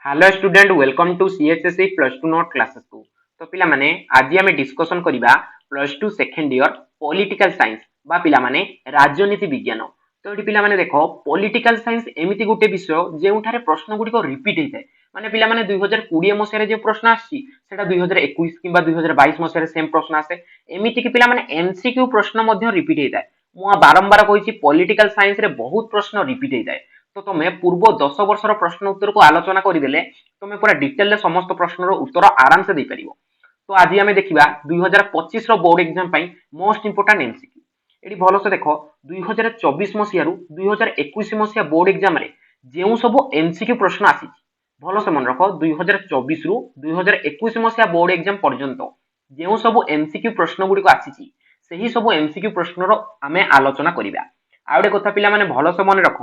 Hello student welcome to CHSE plus two note classes को। तो पिला माने आज आम डिस्कसन करिबा plus two second year political science बा पिला माने राजनीति विज्ञान। तो ये पिला माने देखो पॉलिटिकल साइंस एमिति गुटे विषय जेउठारे प्रश्न गुडी को रिपीट होइଥାଏ माने पिला माने 2020 मसिया रे जे प्रश्न आछि सेटा 2021 किबा 2022 मसिया रे सेम प्रश्न आसे एमिति कि पिला माने एमसीक्यू प्रश्न मध्ये रिपीट होइଥାଏ। मु बारंबार कहिछि पॉलिटिकल साइंस रे बहुत प्रश्न रिपीट होइଥାଏ। तो तुम पूर्व 10 वर्षर प्रश्न उत्तर को आलोचना करदेले तुम पूरा डिटेल समस्त प्रश्नर उत्तर आराम से देपर। तो आज आम देखा 2025 board exam most important MCQ ये भल से देख 2024 मसीह 2021 मसीहा बोर्ड एग्जाम जो सब एमसीक्यू प्रश्न आसी भल से मन रख 2024 रु 2021 मसीहा बोर्ड एग्जाम पर्यंत जो सब एमसीक्यू प्रश्न गुड़िक आसी से सब एमसीक्यू प्रश्नर आम आलोचना करवा। आ गए कथा पिला माने भल से मन रख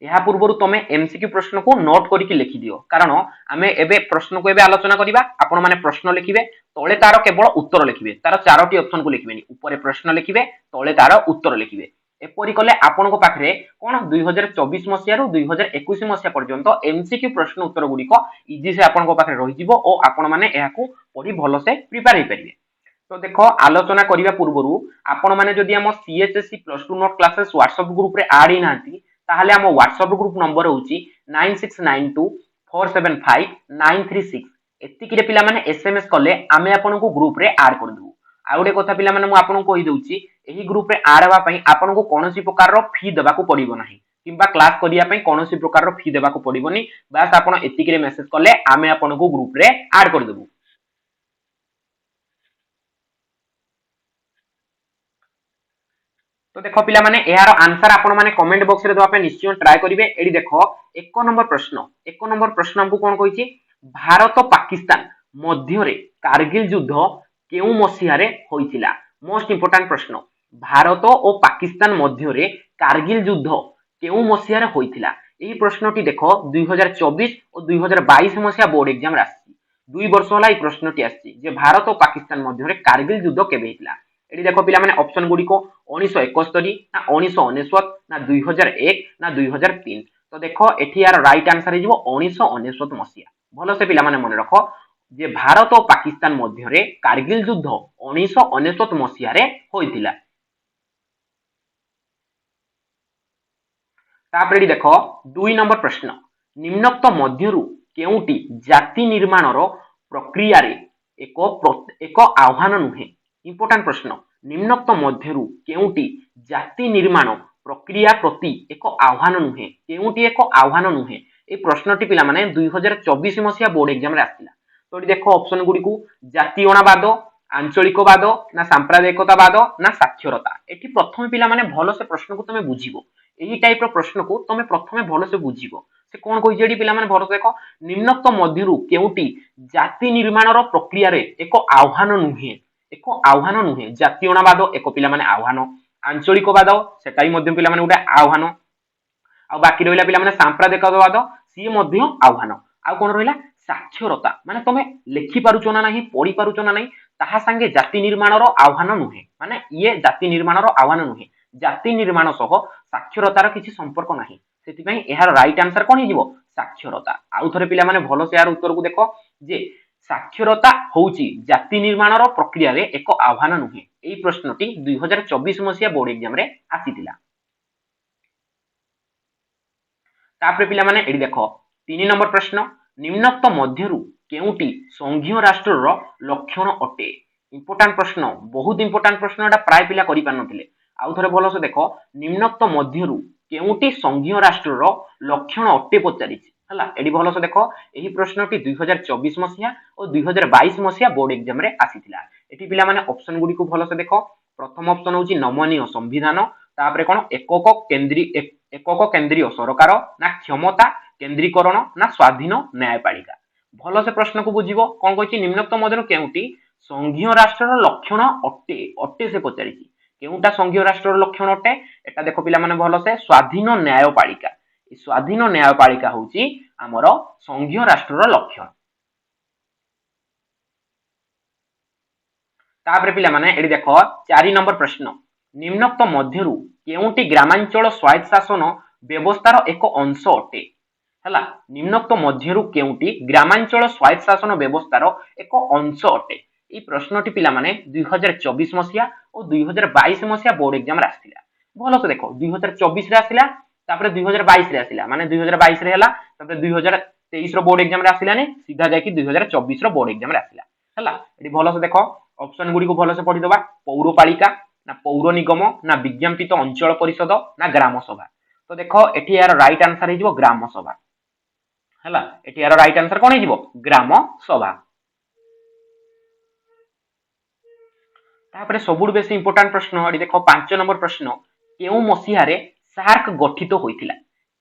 या पूर्व तुम एमसीक्यू प्रश्न को नोट करके लिखि दियो कारण आम एबे प्रश्न को एबे आलोचना करिबा। आपण माने प्रश्न लिखिबे तळे तार केवल उत्तर लिखिबे तार चारोटी ऑप्शन को लिखिबेनी ऊपर प्रश्न लिखिबे तळे तार उत्तर लिखिबे। एपरि कले आपण को पाखरे कोन 2024 मसिया रु 2021 मसिया पर्यंत एमसीक्यू प्रश्न उत्तर गुडी को इजी से आपण को पाखरे रहि जिवो ओ आपण माने एहा को पढि भलो से प्रिपेयर हे परिबे। तो देखो आलोचना करिबा पूर्वरु आपण माने जदि हम CHSC plus two note classes WhatsApp group रे ऐड ही नांती ताहले हम व्हाट्सएप ग्रुप नंबर होची 9692475936 एतिकी रे पिला माने एसएमएस कले आमे आपन को ग्रुप रे ऐड कर दउ। आ गुटे कथा पिला माने मु आपन को कहि दउची एही ग्रुप रे ऐड हेबा पई आपन को कोनोसी प्रकार रो फी देबा को पड़िबो नाही किबा क्लास करिया पई कोनोसी प्रकार रो फी देबा को पड़िबोनी बस आपन एतिकी रे मेसेज कले आमे आपन को ग्रुप रे ऐड कर देबु। तो देखो पिला माने यार आंसर आपण माने कमेंट बॉक्स रे दवा पे निश्चय ट्राई करिवे। एडी देखो एक नंबर प्रश्न हमकु कोन कहिछि भारत पाकिस्तान मध्य रे कारगिल युद्ध केउ मसिया रे होइतिला। मोस्ट इंपोर्टेंट प्रश्न भारत और पाकिस्तान मध्य रे कारगिल युद्ध केउ मसिया रे होइतिला। एही प्रश्नटी देखो 2024 और 2022 मसिया बोर्ड एग्जाम रे आछि 2 वर्ष होला ई प्रश्नटी आछि जे भारत और पाकिस्तान मध्य रे कारगिल युद्ध केबे हितला। एडी देखो पिला माने ऑप्शन गुडी को 1971 ना 1999 ना 2001 ना 2003। तो देखो एठी यार राइट आंसर हे जिवो 1999 मसिया। भलो से पिला माने मन रखो जे भारत और पाकिस्तान मध्य रे कारगिल युद्ध 1999 मसिया रे होइतिला। तापरे देखो 2 नंबर प्रश्न निम्नोक्त मध्यरु केउटी जाति निर्माणर प्रक्रिया रे एक आह्वान नुहे। इंपोर्टेंट प्रश्न निम्नोक्त मध्यरु केउटी जाति निर्माण प्रक्रिया प्रति एक आह्वान नुहे केउटी एक आह्वान नुहे। ए प्रश्नटी पिला माने 2024 मसिया बोर्ड एग्जाम रे आस्तिला। तो देखो ऑप्शन गुडी को जातीयतावाद आंचलिकवाद ना सांप्रदायिकतावाद ना साक्षरता। एठी प्रथम पिला माने भलो से प्रश्न को तमे बुझिबो एही टाइप रो प्रश्न को तमे प्रथमे भलो से बुझिबो से कोन कहि जेडी पिला माने भलो देखो निम्नोक्त मध्यरु केउटी जाति निर्माण रो प्रक्रिया रे एक आह्वान नुहे एक आह्वान नुहे। जातीयतावाद एक पिला माने आह्वान आंचलिकवाद सेटाई मध्य पिला माने उडा आह्वान आ बाकी रहिला पिला माने सांप्रदायिकवाद सी मध्य आह्वान आ कोन रहिला साक्षरता माने तमे लिखि पारुचो ना नाही पढि पारुचो ना नाही ताहा संगे जाति निर्माण रो आह्वान नुहे माने ये जाति निर्माण रो आह्वान नुहे जाति निर्माण सह साक्षरतार किछि संपर्क नाही सेति पई एहार राइट आंसर कोन हिजिवो साक्षरता। आउ थरे पिला माने भलो से यार उत्तर को देखो जे साक्षरता होउची जाति निर्माण रो प्रक्रिया रे एक आह्वान नुहे। एई प्रश्नटी 2024 मसिया बोर्ड एग्जाम रे आसीतिला। तापरे पिला माने एडी देखो 3 नंबर प्रश्न निम्नोक्त मध्यरु केउटी संघीय राष्ट्र रो लक्षण अटे। इंपोर्टेंट प्रश्न बहुत इंपोर्टेंट प्रश्न एटा प्राय पिला करि पान नथिले। आउ थरे भलो से देखो निम्नोक्त मध्यरु केउटी संघीय राष्ट्र रो लक्षण अटे पचारिछि हला। एडी भलो से देखो एही प्रश्नटी 2024 मसिया और 2022 मसिया बोर्ड एग्जाम रे आसीतिला। एठी पिला माने ऑप्शन गुडी को भलो से देखो प्रथम ऑप्शन होची नमनीय संविधान तापरे कोन एकक केंद्रीय सरकार ना क्षमता केंद्रीकरण ना स्वाधीन न्यायपालिका। भलो से प्रश्न को बुझिबो कोन कहछि निम्नोक्त मध्यरु केउटी संघीय राष्ट्र रो लक्षण अटे अटे से पचारिछि केउटा संघीय राष्ट्र रो लक्षण अटे एटा देखो पिला माने भलो से स्वाधीन न्यायपालिका। स्वाधीन न्यायपालिका होची हमर संघीय राष्ट्र रो लक्षण। तापरे पिला माने एडी देखो 4 नंबर प्रश्न निम्नोक्त मध्यरु केउटी ग्रामांचल स्वायत्त शासन व्यवस्थार एक अंश अटे हला निम्नोक्त मध्यरु केउटी ग्रामांचल स्वायत्त शासन व्यवस्थार एक अंश अटे। ये प्रश्नटी पिला माने 2024 मसिया और 2022 मसिया बोर्ड एग्जाम रे आसिला। भलो से देखो 2024 रे आसिला तापर 2022 रे आसिला माने 2022 रे हला तापर 2023 रो बोर्ड एग्जाम रे आसिला ने सीधा जाकी 2024 रो बोर्ड एग्जाम रे आसिला। हला एटी भलो से देखो ऑप्शन गुडी को भलो से पढी दबा। पौरपालिका ना पौर निगम ना विज्ञापित अंचल परिषद ना ग्राम सभा। तो देखो एटी यार राइट आंसर हे जिवो ग्राम सभा। हला एटी यार राइट आंसर कोन हे जिवो ग्राम सभा। तापरे सबुठ बेसी इंपोर्टेंट प्रश्न एटी देखो 5 नंबर प्रश्न केउ मसिहा रे सार्क गठित होइतिला।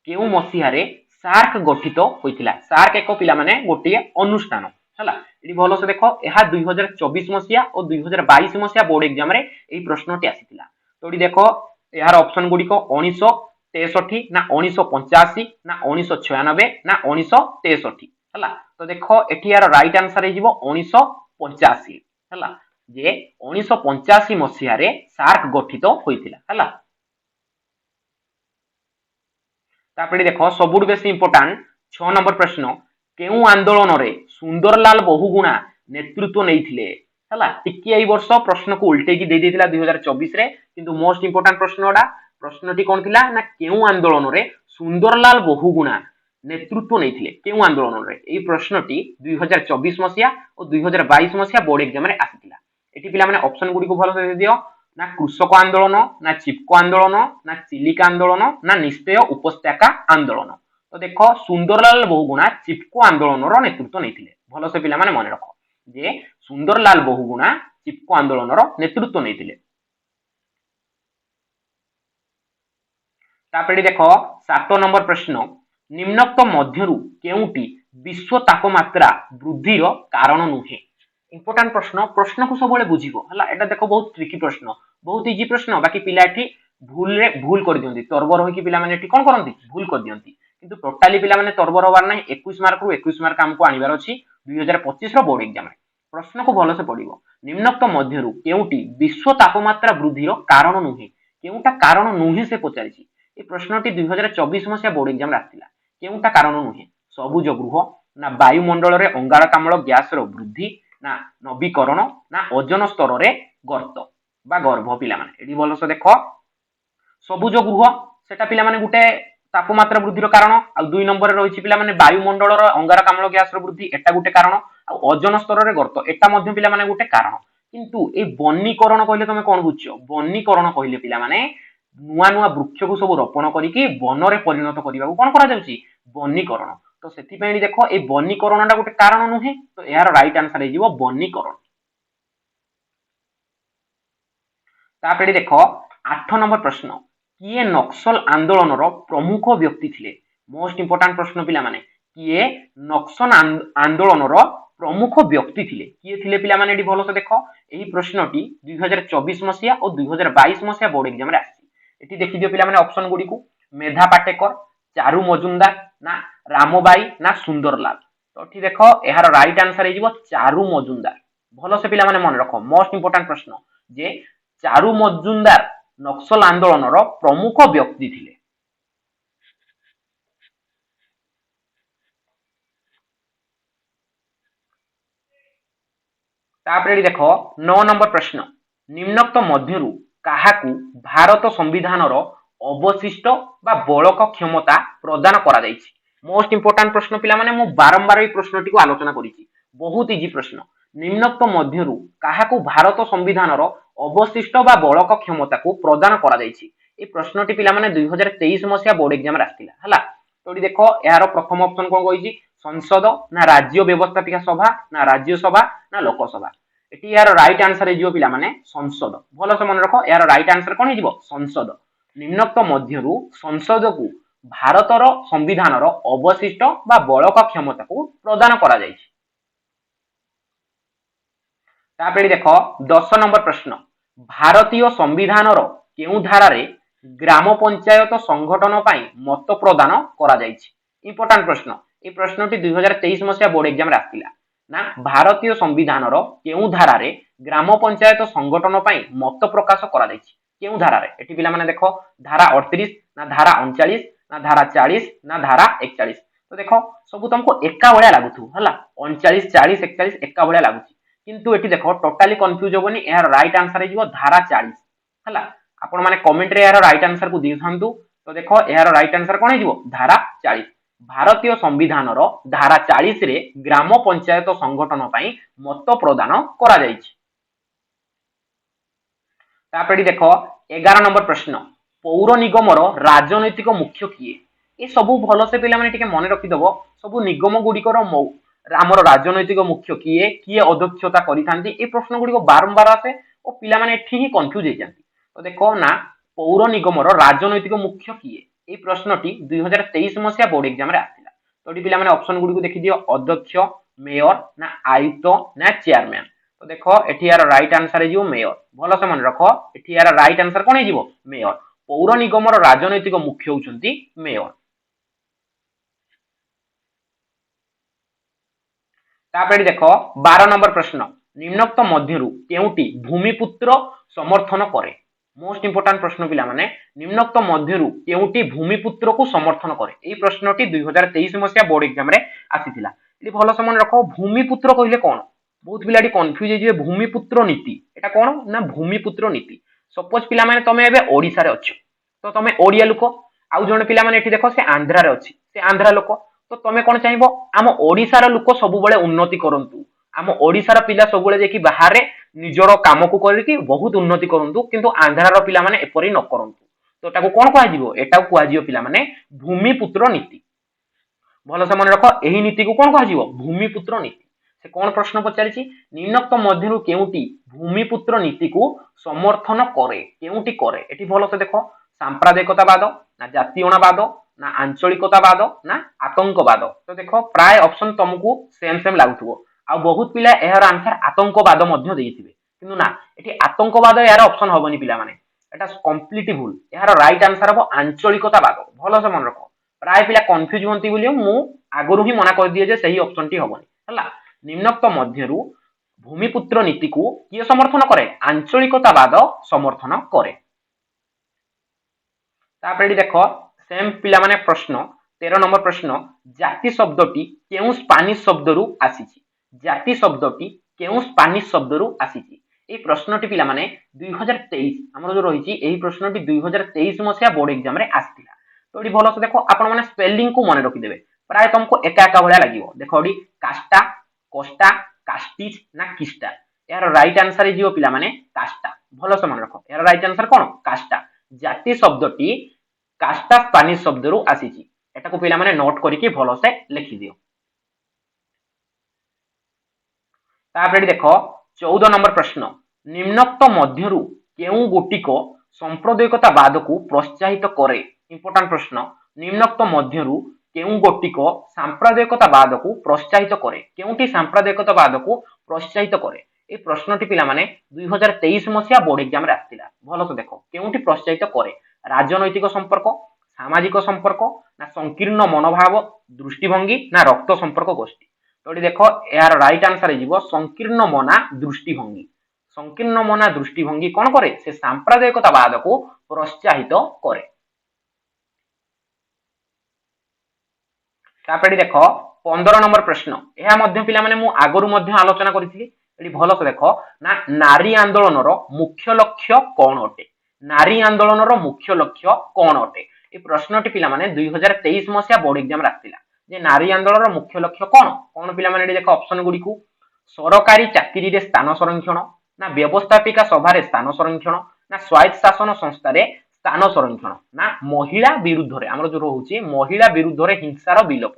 केउ मसिहा रे सार्क गठित होइतिला। सार्क एको पिला माने गोटिए अनुष्ठान हला एटी भलो से देखो एहा 2024 मसिया और 2022 मसिया बोर्ड एग्जाम रे एई प्रश्नटी आसीतिला। तो एटी देखो यार ऑप्शन गुडी को 1963 ना 1985 ना 1996 ना 1963 हला। तो देखो एटी यार राइट आंसर हे जिवो 1985 हला जे 1985 मसिया रे सार्क गठित होइतिला हला। तापरे देखो सबुठ बेसी इंपोर्टेंट 6 नंबर प्रश्न केउ आंदोलन रे सुंदरलाल बहुगुणा नेतृत्व नैथिले हला। टिकी एई वर्ष प्रश्न को उल्टे की दे देतिला 2024 रे किंतु मोस्ट इंपोर्टेंट प्रश्नडा प्रश्नटी कोन थिला ना केउ आंदोलन रे सुंदरलाल बहुगुणा नेतृत्व नैथिले केउ आंदोलन रे। एई प्रश्नटी 2024 मसिया और 2022 मसिया बोर्ड एग्जाम रे आसीतिला। एटी पिला माने ऑप्शन गुडी को भलो से दे दियो ना कृषक आंदोलन ना चिपको आंदोलन ना चिलिका आंदोलन ना निश्चय उपत्यका आंदोलन। तो देखो सुंदरलाल बहुगुणा चिपको आंदोलन रो नेतृत्व नैथिले। भलो से पिला माने मने रखो जे सुंदरलाल बहुगुणा चिपको आंदोलन रो नेतृत्व नैथिले। तापरे देखो 7 नंबर प्रश्न निम्नोक्त मध्यरु केउटी विश्व तापमात्रा वृद्धि रो कारण नुहे। इंपोर्टेंट प्रश्न प्रश्न को सबले बुझिबो हला। एटा देखो बहुत ट्रिकी प्रश्न बहुत इजी प्रश्न बाकी पिलाठी भूल कर दियंती तर्बर होई कि पिला माने एठी कोन करंती भूल कर दियंती किंतु टोटाली पिला माने तर्बर होबार नै 21 मार्क रु 21 मार्क हमको आनिबार अछि 2025 रो बोर्ड एग्जाम रे। प्रश्न को भलो से पढिबो निम्नोक्त मध्यरु केउटी विश्व तापमात्रा वृद्धि रो कारण नुहे केउटा कारण नुहे से पचारिछि। ए प्रश्नटी 2024 मसिया बोर्ड एग्जाम रे आथिला। केउटा कारण नुहे सबुज गृह ना वायुमंडल रे अंगारकाम्ल गैस रो वृद्धि ना नवीकरण ना ओजोन स्तर रे गर्त बा गर्भ पिला माने एडी भलो से देखो सबुज गृह सेटा पिला माने गुटे तापमात्रा वृद्धि रो कारण आ 2 नंबर रे रहिछि पिला माने वायुमंडल रो अंगारकाम्ल गैस रो वृद्धि एटा गुटे कारण आ ओजोन स्तर रे गर्त एटा मध्ये पिला माने गुटे कारण। किंतु ए वनीकरण कहले तमे कोन बुझियो वनीकरण कहले पिला माने नुआ नुआ वृक्ष को सब रोपण करिकि वन रे परिणत करिबा को कोन करा जाउछि वनीकरण। तो सेति पई देखो ए वनीकरणटा गुटे कारण नुहे तो यार राइट आंसर हे जिवो वनीकरण। तापरे देखो 8 नंबर प्रश्न किए नक्सल आंदोलन रो प्रमुख व्यक्ति थिले। मोस्ट इंपोर्टेंट प्रश्न पिला माने किए नक्सल आंदोलन रो प्रमुख व्यक्ति थिले किए थिले पिला माने एडी भलो से देखो एही प्रश्नटी 2024 मसिया और 2022 मसिया बोर्ड एग्जाम रे आसी। एटी देखि दियो पिला माने ऑप्शन गुडी को मेधा पाटेकर चारू मजुमदार ना रामबाई ना सुंदरलाल। तो एठी देखो एहार राइट आंसर हे जिवो चारू मजुमदार। भलो से पिला माने मन रखो मोस्ट इंपोर्टेंट प्रश्न जे चारू मजुमदार नक्सल आंदोलन रो प्रमुख व्यक्ति थिले। तापरे देखो 9 नंबर प्रश्न निम्नोक्त मध्यरु काहाकू भारत संविधान रो अवशिष्ट बा बळक क्षमता प्रदान करा जायछि। मोस्ट इंपोर्टेंट प्रश्न पिला माने मु बारंबार ए प्रश्नटी को आलोचना करिछि बहुत इजी प्रश्न निम्नोक्त मध्यरु काहाकू भारत संविधान रो अवशिष्ट बा बळक क्षमता को प्रदान करा जायछि। ए प्रश्नटी पिला माने 2023 मसिया बोर्ड एग्जाम रे आस्तिला हला। तो देखो यार प्रथम ऑप्शन कोन कहिछि संसद ना राज्य व्यवस्थापिका सभा ना राज्यसभा ना लोकसभा। एटी यार राइट आंसर हे जिवो पिला माने संसद। भलो से मन रखो यार राइट आंसर कोन हे जिवो संसद। निम्नोक्त मध्यरु संसद को भारतर संविधान रो अवशिष्ट बा बळक क्षमता को प्रदान करा जायछि। तापरे देखो 10 नंबर प्रश्न भारतीय संविधान रो केउ धारा रे ग्राम पंचायत संगठन पई मत प्रदान करा जायछि। इंपोर्टेंट प्रश्न ए प्रश्नटी 2023 मसिया बोर्ड एग्जाम रे आस्तिला ना भारतीय संविधान रो केउ धारा रे ग्राम पंचायत संगठन पई मत प्रकाश करा जायछि केउ धारा रे। एठी पिला माने देखो धारा 38 ना धारा 39 ना धारा 40 ना धारा 41। तो देख सब तुमको एका भाया लगुथु हला 39 40 41 एका भाया लगुची किंतु एठी देखो टोटाली कंफ्यूज होबनी यार राइट आंसर हे जीवो धारा 40 हला आपण माने कमेंट रे यार राइट आंसर को दिथांतु तो देखो यार राइट आंसर कोन हे जीवो धारा 40 भारतीय संविधान रो धारा 40 रे ग्राम पंचायत संगठन पई मत प्रदान करा जायछि तापरे देखो 11 नंबर प्रश्न पौर निगम रो राजनैतिक मुख्य किए ये सबू भल से पे मैंने मन रखिदब सबू निगम गुड़िकर आमर राजनैतिक मुख्य किए किए अध्यक्षता करी प्रश्न गुड़िक बारंबार आसे और पिला माने एठी ही कंफ्यूज हो जाती तो देखो ना पौर निगम राजनैतिक मुख्य किए ये प्रश्नटी 2023 मसीहा बोर्ड एग्जाम रे आसिला तो ये पिला माने ऑप्शन गुड़ी को देखि दियो अध्यक्ष मेयर ना आयुक्त ना चेयरमैन तो देखो एठी यार राइट आंसर है जो मेयर भल से मन रख एठी यार राइट आंसर कोन है जीवो मेयर पौर निगम राजनैतिक मुख्य होउचंती मेयर तापरे देखो 12 नंबर प्रश्न निम्नोक्त मध्यरु केउटी भूमिपुत्र समर्थन करे मोस्ट इंपोर्टेंट प्रश्न पिला माने निम्नोक्त मध्यरु केउटी भूमिपुत्र को समर्थन करे एई प्रश्नटी 2023 मसिया बोर्ड एग्जाम रे आसीथिला इली भलो से मन रखो भूमिपुत्र कहिले कोन बहुत पिलाडी कंफ्यूज हे जे भूमिपुत्र नीति एटा कोन ना भूमिपुत्र नीति सपोज पिला माने तमे एबे ओडिसा रे अछ तो तमे ओडिया लोक आउ जण पिला माने एठी देखो से आंध्रा रे अछि से आंध्रा लोक तो तमे कोन चाहिबो आम ओडिसा रो लोक सब बेले उन्नति करंतु आम ओडिसा रो पिला सब बेले जेकी बाहर निजर काम को करके बहुत उन्नति करंतु किंतु आंध्रा रो पिला माने एपरि न करंतु तो एटा को कोन कहै जिवो एटा को कहै जिवो पिला माने भूमिपुत्र नीति भलो से मन रखो एही नीति को कोन कहै जिवो भूमिपुत्र नीति से कोन प्रश्न पचारिछि निम्नोक्त मध्यरु केउटी भूमिपुत्र नीति को समर्थन करे केउटी करे एठी भलो से देखो सांप्रदायिकतावाद ना जातीयतावाद ना आंचलिकतावाद ना आतंकवाद तो देखो प्राय ऑप्शन तुमको सेम सेम लागुथबो आ बहुत पिला एहर आंसर आतंकवाद मध्य देइथिबे किंतु ना एठी आतंकवाद यार ऑप्शन होबनी पिला माने एटा कंप्लीटली भूल यार राइट आंसर हबो आंचलिकतावाद भलो से मन रखो प्राय पिला कंफ्यूज होंती बोलियो मु आगरु ही मना कर दिए जे सही ऑप्शन टी होबनी हला निम्नोक्त मध्यरु भूमिपुत्र नीति को किए समर्थन करे आंचलिकतावाद समर्थन करे तापरे देखो सेम पिला माने प्रश्न 13 नंबर प्रश्न जाति शब्दटी केउ स्पेनिश शब्दरु आसीची जाति शब्दटी केउ स्पेनिश शब्दरु आसीची ए प्रश्नटी पिला माने 2023 हमर जो रहिची एही प्रश्नटी 2023 मसिया बोर्ड एग्जाम रे आस्तिला तो एडी भलो से देखो आपण माने स्पेलिंग को मन रखि देबे प्राय तुमको एका एका भलिया लागिवो देखो एडी कास्टा कोस्टा कास्टिच ना किस्टा यार राइट आंसर जिवो पिला माने कास्टा भलो से मन रखो यार राइट आंसर कोन कास्टा जाति शब्दटी कास्टा स्पेनिश शब्दरु आसीची एटा को पिला माने नोट करिके भलो से लिखि दियो तापरे देखो 14 नंबर प्रश्न निम्नोक्त मध्यरु केउ गोटिको सांप्रदायिकतावाद को प्रोत्साहित करे इंपोर्टेंट प्रश्न निम्नोक्त मध्यरु केउ गोटिको सांप्रदायिकतावाद को प्रोत्साहित करे केउटी सांप्रदायिकतावाद को प्रोत्साहित करे ए प्रश्नटी पिला माने 2023 मसिया बोर्ड एग्जाम रे आस्तिला भलो से देखो केउटी प्रोत्साहित करे राजनैतिक संपर्क सामाजिक संपर्क ना संकीर्ण मनोभाव दृष्टिभंगी ना रक्त संपर्क गोष्ठी तो देखो यार राइट आंसर जीवो संकीर्ण मना दृष्टिभंगी कौन करे से सांप्रदायिकतावाद को प्रोत्साहित करे तापरे देखो 15 नंबर प्रश्न यह मध्य पिला माने मु आगरु मध्य आलोचना करिथिली एडी भलो से देखो ना नारी आंदोलन रो मुख्य लक्ष्य कोन अटे नारी आंदोलन रो मुख्य लक्ष्य कोन अटे ए प्रश्नटी पिला माने 2023 मसिया बोर्ड एग्जाम रास्तिला जे नारी आंदोलन रो मुख्य लक्ष्य कोन कोन पिला माने देखो ऑप्शन गुडी को सरकारी चाकरी रे स्थान संरक्षण ना व्यवस्थापिका सभा रे स्थान संरक्षण ना स्वायत्त शासन संस्था रे स्थान संरक्षण ना महिला विरुद्ध रे हमर जो रहउची महिला विरुद्ध रे हिंसार विलोप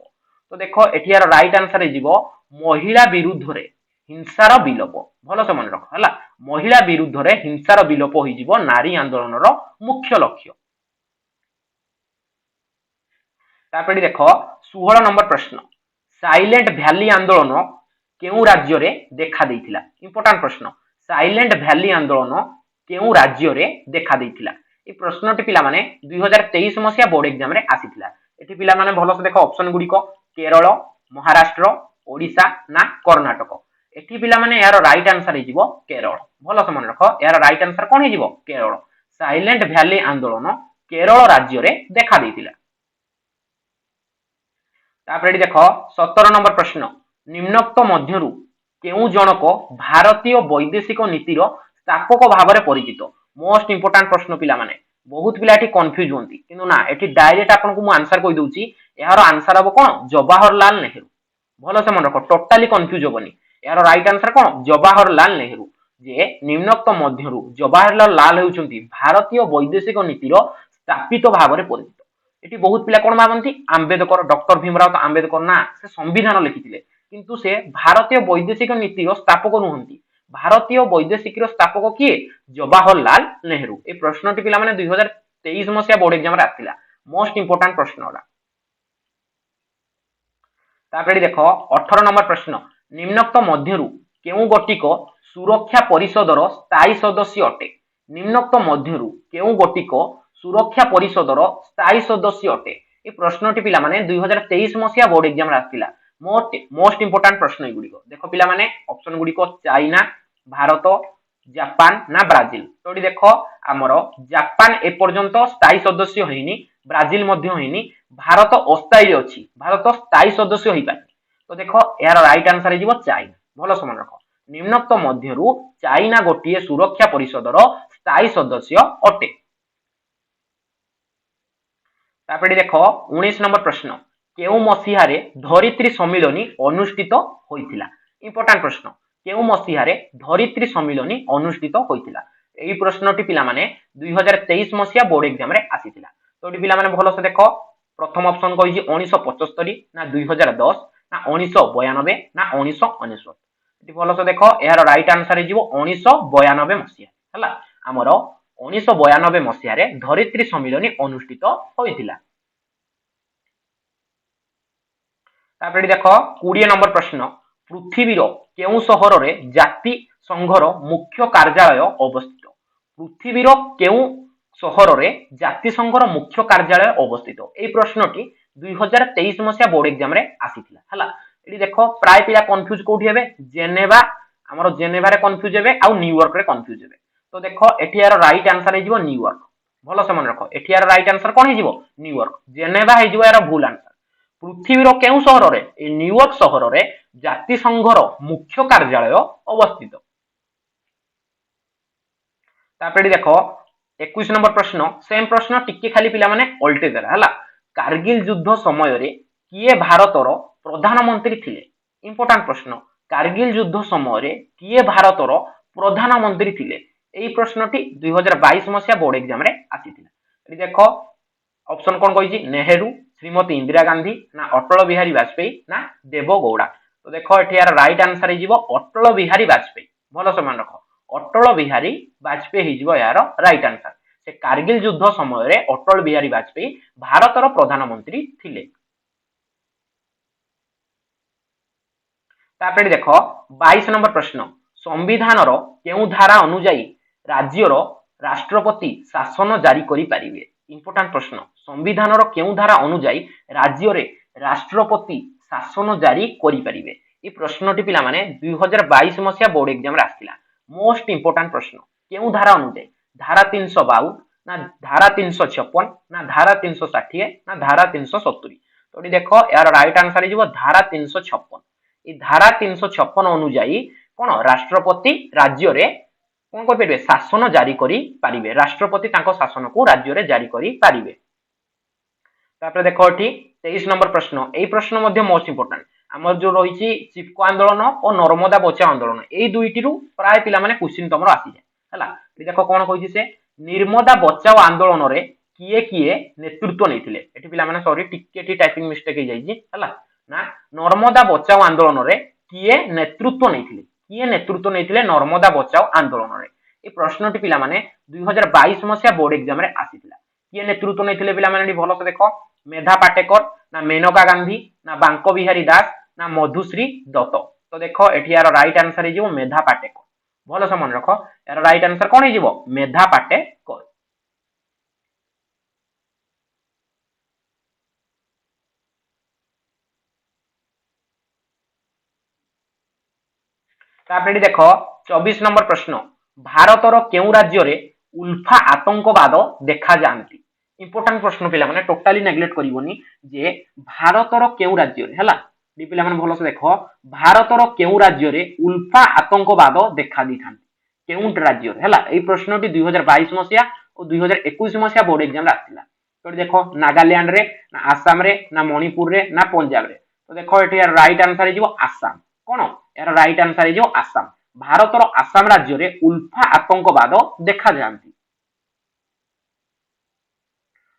तो देखो एठियार राइट आंसर हे जीवो महिला विरुद्ध रे हिंसार विलोप भलो से मन रख हला महिला विरुद्ध रे हिंसार विलोप होई जीवो नारी आंदोलन रो मुख्य लक्ष्य तापरे देखो 16 नंबर प्रश्न साइलेंट वैली आंदोलन केउ राज्य रे देखा देइथिला इंपोर्टेंट प्रश्न साइलेंट वैली आंदोलन केउ राज्य रे देखा देइथिला ए प्रश्नटी पिला माने 2023 मसिया बोर्ड एग्जाम रे आसीथिला एठी पिला माने भलो से देखो ऑप्शन गुडी को केरल महाराष्ट्र ओडिशा ना कर्नाटक एठी पिला माने यार राइट आंसर हे जीवो केरल भलो से मन रखो यार राइट आंसर कोन हे जीवो केरल साइलेंट वैली आंदोलन केरल राज्य रे देखा देइथिला तापर एटी देख 17 नंबर प्रश्न निम्नोक्त मध्यरु केउ जनक भारतीय वैदेशिक नीतिर स्थापक भाव में परिचित मोस्ट इंपोर्टेंट प्रश्न पिला माने बहुत पिला एटी कंफ्यूज होंती किंतु ना एटी डायरेक्ट आपन को आंसर कहि दउची यार आंसर हबो कोन जवाहरलाल नेहरू भलो से मन रख टोटाली कंफ्यूज होबनी यार राइट आंसर कोन जवाहरलाल नेहरू जे निम्नोक्त मध्यरु जवाहरलाल हेउचंती भारतीय वैदेशिक नीतिर स्थापित भाव में परिचित एटी बहुत पिला कोन भाबंती आंबेडकर डॉक्टर भीमराव आंबेडकर ना से संविधान लिखिथिले किंतु से भारतीय वैदेशिक नीतिर स्थापक नुहंती भारतीय वैदेशिक स्थापक किए जवाहरलाल नेहरू ए प्रश्नटी पिला माने 2023 मसिया बोर्ड एग्जाम रे आथिला मोस्ट इंपोर्टेंट प्रश्न होला तापर देखो 18 नंबर प्रश्न निम्नोक्त मध्यरु केउ गोटिक सुरक्षा परिषदर स्थायी सदस्य अटे निम्नोक्त मध्यरु केउ गोटिक सुरक्षा परिषदर स्थायी सदस्य अटे ये प्रश्नटी पिला माने 2023 मसिया बोर्ड एग्जाम रे आथिला मोस्ट इंपोर्टेंट प्रश्न एगुडी देख पिला माने ऑप्शन गुडी को चाइना भारत जापान ना ब्राजिल तो देखो आमर जापान ए पर्यंत स्थायी सदस्य होइनी ब्राजिल मध्य होइनी भारत अस्थायी अछि भारत स्थायी सदस्य होई पारे तो देखो यार राइट आंसर हे जिवो चाइना भलो समन रखो निम्नोक्त मध्यरु चाइना गोटिए सुरक्षा परिषदर स्थायी सदस्य अटे तापर देखो 19 नंबर प्रश्न केउ मसीहारे धरित्री सम्मिलनी अनुष्ठित होइथिला इंपोर्टेंट प्रश्न केउ मसीहारे धरित्री सम्मिलनी अनुष्ठित होइथिला एई प्रश्नटी पिला माने 2023 मसिया बोर्ड एग्जाम रे आसीथिला तो एटी पिला माने भलो से देखो प्रथम ऑप्शन कहिजी 1975 ना 2010 ना 1992 ना 1999 एटी भलो से देखो यार राइट आंसर हे जिवो 1992 मसिया हला हमरो 1992 मसिया रे धरित्री सम्मिलनी अनुष्ठित होइथिला तापर देखो 20 नंबर प्रश्न पृथ्वीर केउ सहर रे जाति संघर मुख्य कार्यालय अवस्थित पृथ्वीर केउ सहर रे जाति संघर मुख्य कार्यालय अवस्थित ए प्रश्नटी 2023 मसिया बोर्ड एग्जाम रे आसीथिला हला एटी देखो प्राय पिला कंफ्यूज कोठी हेबे जेनेवा हमरो जेनेवा रे कंफ्यूज हेबे आ न्यूयॉर्क रे कंफ्यूज हेबे तो देखो एठी यार राइट आंसर हे जिवो न्यूयॉर्क भलो से मन रखो एठी यार राइट आंसर कोन हे जिवो न्यूयॉर्क जेनेवा हे जिवो यार भूल आंसर पृथ्वीर केउ सहर रे ए न्यूयॉर्क सहर रे जाति संघर मुख्य कार्यालय अवस्थित तापर देखो 21 नंबर प्रश्न सेम प्रश्न टिके खाली पिला माने उल्टे देला हला कारगिल युद्ध समय रे किए भारतर प्रधानमंत्री थिले इंपोर्टेंट प्रश्न कारगिल युद्ध समय रे किए भारतर प्रधानमंत्री थिले एई प्रश्नटी 2022 मसिया बोर्ड एग्जाम रे आसीथिला एटी देखो ऑप्शन कोन कहिजी नेहरू श्रीमती इंदिरा गांधी ना अटल बिहारी वाजपेयी ना देवगौड़ा तो देखो एठी यार राइट आंसर हे जिवो अटल बिहारी वाजपेयी भलो से मन रखो अटल बिहारी वाजपेयी हे जिवो यार राइट आंसर से कारगिल युद्ध समय रे अटल बिहारी वाजपेयी भारतर प्रधानमंत्री थिले तापर देखो 22 नंबर प्रश्न संविधान रो केउ धारा अनुसार राज्यर राष्ट्रपति शासन जारी करि पारिबे इंपोर्टेंट प्रश्न संविधान रो केउ धारा अनुसार राज्य रे राष्ट्रपति शासन जारी करि पारिबे ए प्रश्नटी पिला माने 2022 मसिया बोर्ड एग्जाम रे आस्थिला मोस्ट इंपोर्टेंट प्रश्न केउ धारा अनुसार धारा 352 ना धारा 356 ना धारा 360 ना धारा 370 तो देखो यार राइट आंसर हे जिवो धारा 356 ए धारा 356 अनुसार कोन राष्ट्रपति राज्य रे कोन कर परिबे शासन जारी करि पारिबे राष्ट्रपति तांको शासन को राज्य रे जारी करि पारिबे तापर देखो एठी 23 नंबर प्रश्न एई प्रश्न मध्ये मोस्ट इंपोर्टेंट हमर जो रहिछि चिपको आंदोलन और नर्मदा बचाओ आंदोलन एई दुईटी रु प्राय पिला माने क्वेश्चन तमरो आसी जाय हला देखो कोन कहिछि से नर्मदा बचाओ आंदोलन रे किए नेतृत्व नैथिले एठी पिला माने सॉरी टिकेटी टाइपिंग मिस्टेक हे जाइछि हला ना नर्मदा बचाओ आंदोलन रे किए नेतृत्व नैथिले नर्मदा बचाओ आंदोलन रे ए प्रश्नटी पिला माने 2022 मसिया बोर्ड एग्जाम रे आसीथिला किए नेतृत्व नैथिले पिला माने भलो से देखो मेधा पाटेकर ना मेनका गांधी ना बांको बिहारी दास ना मधुश्री दत्त तो देखो एठी यार राइट आंसर हे जिवो मेधा पाटेकर भलो से मन रखो यार राइट आंसर कोन हे जिवो मेधा पाटेकर तापर देखो 24 नंबर प्रश्न भारतर केउ राज्य रे उल्फा आतंकवाद देखा जानती इंपोर्टेंट प्रश्न पिला माने टोटाली नेग्लेक्ट करिवोनी जे भारतर केउ राज्य रे हला डी पिला माने भलो से देखो भारतर केउ राज्य रे उल्फा आतंकवाद देखा दी थांती केउ राज्य रे हला एई प्रश्नटी 2022 मसिया और 2021 मसिया बोर्ड एग्जाम रे आथिला तो देखो नागालैंड रे ना आसाम रे ना मणिपुर रे ना पंजाब रे तो देखो एठी राइट आंसर हिजो आसाम कोन यार राइट आंसर हिजो आसाम भारतर आसाम राज्य रे उल्फा आतंकवाद देखा जांती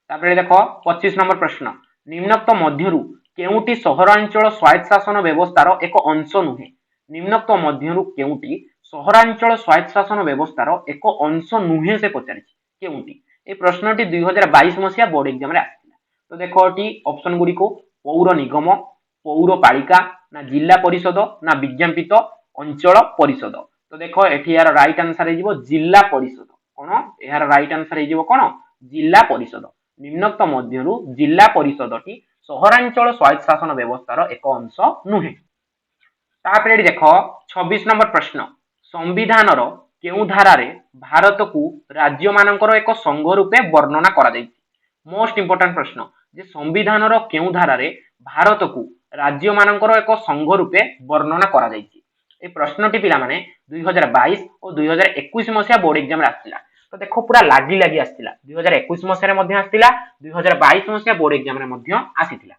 तापरे देखो 25 नंबर प्रश्न निम्नोक्त मध्यरु केउटी सहरांचल स्वायत्त शासन व्यवस्थार एक अंश नुहे निम्नोक्त मध्यरु केउटी सहरांचल स्वायत्त शासन व्यवस्थार एक अंश नुहे से पचारिछि केउटी ए प्रश्नटी 2022 मसिया बोर्ड एग्जाम रे आसिला तो देखो एटी ऑप्शन गुडी को पौर निगम पौरपालिका ना जिला परिषद ना विज्ञापित अंचल परिषद तो देखो एठी यार राइट आंसर हिजो जिला परिषद कोन यार राइट आंसर हिजो कोन जिला परिषद निम्नोक्त मध्यरु जिला परिषदटी सहरांचल स्वायत्त शासन व्यवस्थार एक अंश नुहे तापरे देखो 26 नंबर प्रश्न संविधानर केउ धारारे भारत को राज्य मानकर एक संघ रूपे वर्णना करा जायछि मोस्ट इंपोर्टेंट प्रश्न जे संविधानर केउ धारारे भारत को राज्य मानकर एक संघ रूपे वर्णना करा जायछि ए प्रश्नटी पिला माने 2022 और 2021 मसिया बोर्ड एग्जाम रे आसिला तो देखो पूरा लागी लागी आसिला 2021 मसिया रे मध्ये आसिला 2022 मसिया बोर्ड एग्जाम रे मध्ये आसिथिला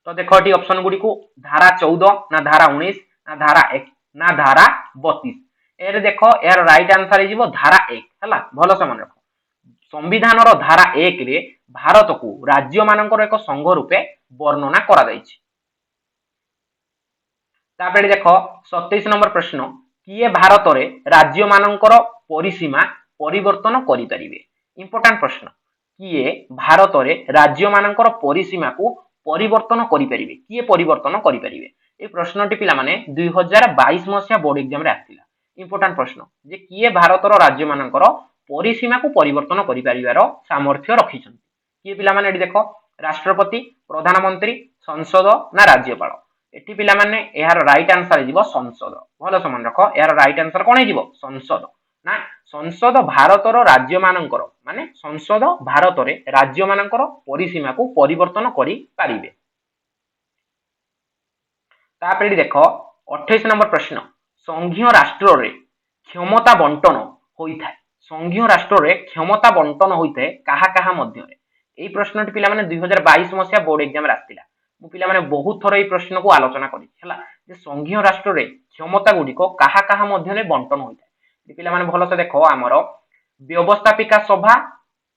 तो देखो एटी ऑप्शन गुडी को धारा 14 ना धारा 19 ना धारा 1 ना धारा 32 एरे देखो यार राइट आंसर हिजो धारा 1 हला भलो से मन रखो संविधानर धारा 1 रे भारत को राज्य मानकर एक संघ रूपे वर्णना करा जायछि तापरे देखो 27 नंबर प्रश्न किए भारत रे राज्य मानकर परिसीमा परिवर्तन करि परिबे इंपोर्टेंट प्रश्न किए भारत रे राज्य मानकर परिसीमा को परिवर्तन करि परिबे किए परिवर्तन करि परिबे ए प्रश्नटी पिला माने 2022 मसिया बोर्ड एग्जाम रे आथिला इंपोर्टेंट प्रश्न जे किए भारतर राज्य मानकर परिसीमा को परिवर्तन करि परिबार सामर्थ्य रखिछन किए पिला माने एडी देखो राष्ट्रपति प्रधानमंत्री संसद ना राज्यपाल एठी पिला माने एहार राइट आंसर हिजो संसद भलो से मन रखो एहार राइट आंसर कोन हिजो संसद ना संसद भारतर राज्य मानकर माने संसद भारत रे राज्य मानकर परिसीमा को परिवर्तन करि पारिबे तापरे देखो 28 नंबर प्रश्न संघीय राष्ट्र रे क्षमता बंटन होइथाय संघीय राष्ट्र रे क्षमता बंटन होइथाय काहा काहा मध्य रे एई प्रश्नटी पिला माने 2022 मसिया बोर्ड एग्जाम रे आस्तिला मु पिला माने बहुत थोर एई प्रश्न को आलोचना करि हला जे संघीय राष्ट्र रे क्षमता गुडी को काहा काहा मध्य रे बंटन होइथाय पिला माने भलो से देखो हमरो व्यवस्थापिका सभा